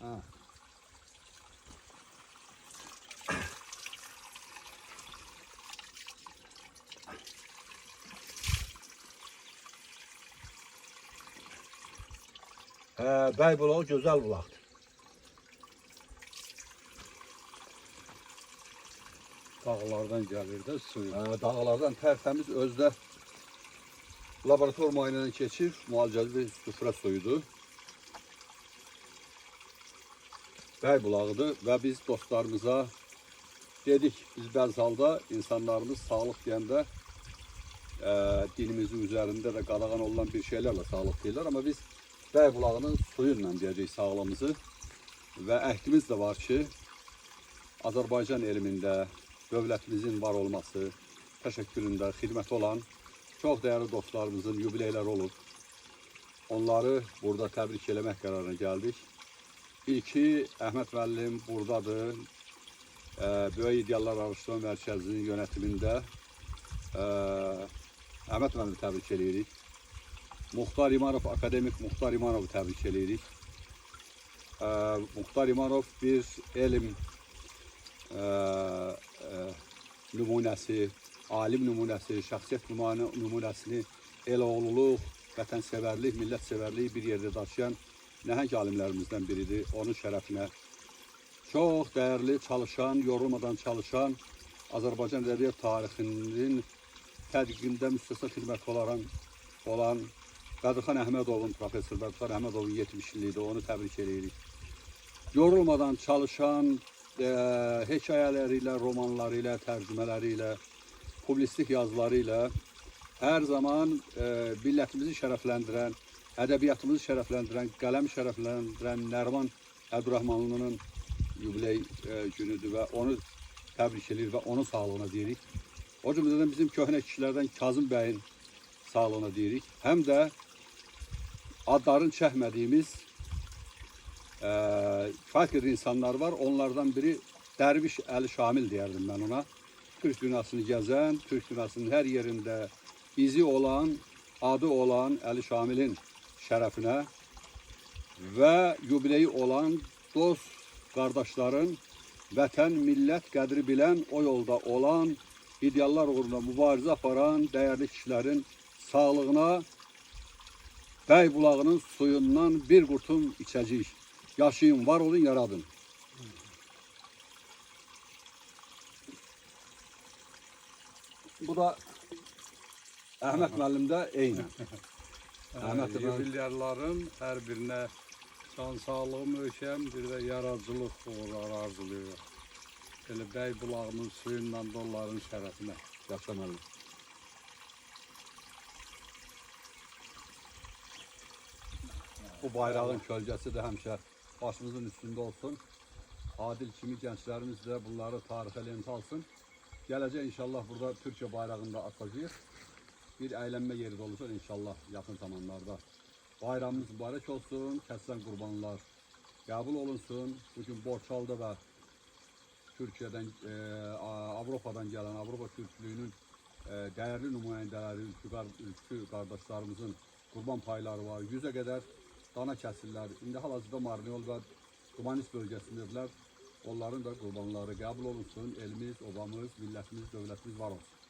Ha. Bəybulağı gözəl bulaqdır. Dağlardan gəlir də suyu. Dağlardan tərtəmiz özdə laborator müayinəni keçir, müalicəli süfrə suyudur. Bəybulağıdır və biz dostlarımıza dedik, biz bəzi halda insanlarımız sağlıq deyəndə dinimizin üzərində də qadağan olunan bir şeylərlə sağlıq deyirlər, amma biz Bəybulağının suyuyla deyəcək sağlığımızı və əhdimiz də var ki, Azərbaycan elmində dövlətimizin var olması, təşəkküründə xidməti olan çox dəyərli dostlarımızın yubileyləri olub. Onları burada təbrik eləmək qərarına gəldik. İlki Əhməd müəllim buradadır. Böyük İdeallar Araşdırma Mərkəzinin yönetimində Əhməd müəllimi təbrik eləyirik. Muxtar İmanov, akademik Muxtar İmanovu təbrik eləyirik. Muxtar İmanov bir elm nümunəsi, alim nümunəsi, şəxsiyyət nümunəsini, el-oğluluq, vətənsevərlik, millətsevərliyi bir yerdə daşıyan nəhəng alimlərimizdən biridir. Onun şərəfinə çox dəyərli, çalışan, yorulmadan çalışan, Azərbaycan ədəbiyyat tarixinin tədqiqində müstəsna xidməti olan Qədirxan Əhmədovun, professor Qədirxan Əhmədovun 70 illiyidir, onu təbrik edirik. Yorulmadan çalışan, hekayələri ilə, romanları ilə, tərcümələri ilə, publistik yazıları ilə hər zaman millətimizi şərəfləndirən, ədəbiyyatımızı şərəfləndirən, qələm şərəfləndirən Nəriman Əbdurrahmanlının yubiley günüdür və onu təbrik edir və onun sağlığına deyirik. O cümlədən bizim köhnə kişilərdən Kazım bəyin sağlığına deyirik. Həm də adlarını çəkmədiyimiz kifayət qədər insanlar var. Onlardan biri Dərviş Əli Şamil deyərdim mən ona. Türk dünyasını gəzən, Türk dünyasının hər yerində izi olan, adı olan Əli Şamilin şərəfinə və yubileyi olan dost, qardaşların, vətən, millət qədri bilən, o yolda olan, ideallar uğrunda mübarizə aparan dəyərli kişilərin sağlığına Bəybulağının suyundan bir qurtum içəcəyik. Yaşayın, var olun, yaradın. Bu da Əhməd müəllimdə eynən. Yubilyarların hər birinə can sağlığı möhkəm, bir də yaradıcılıq uğurları arzuluyor. Belə Bəybulağının suyundan da onların şərəfinə. Yaxşı müəllim. Bu bayrağın kölgəsi də həmişə başımızın üstündə olsun. Adil kimi gənclərimiz də bunları tarixə lent alsın. Gələcək inşallah burada Türkiyə bayrağında asacağıq. Bir əylənmə yeri də olacaq inşallah yaxın zamanlarda. Bayramımız mübarək olsun, kəsilən qurbanlar qəbul olunsun. Bugün Borçalıda və Türkiyədən, Avropadan gələn, Avropa Türklüyünün dəyərli nümayəndələri, ülkü qardaşlarımızın qurban payları var. 100-ə qədər dana kəsirlər. İndi hal-hazırda Marniol və Humanist bölgəsindədirlər. Onların da qurbanları qəbul olunsun. Elimiz, obamız, millətimiz, dövlətimiz var olsun.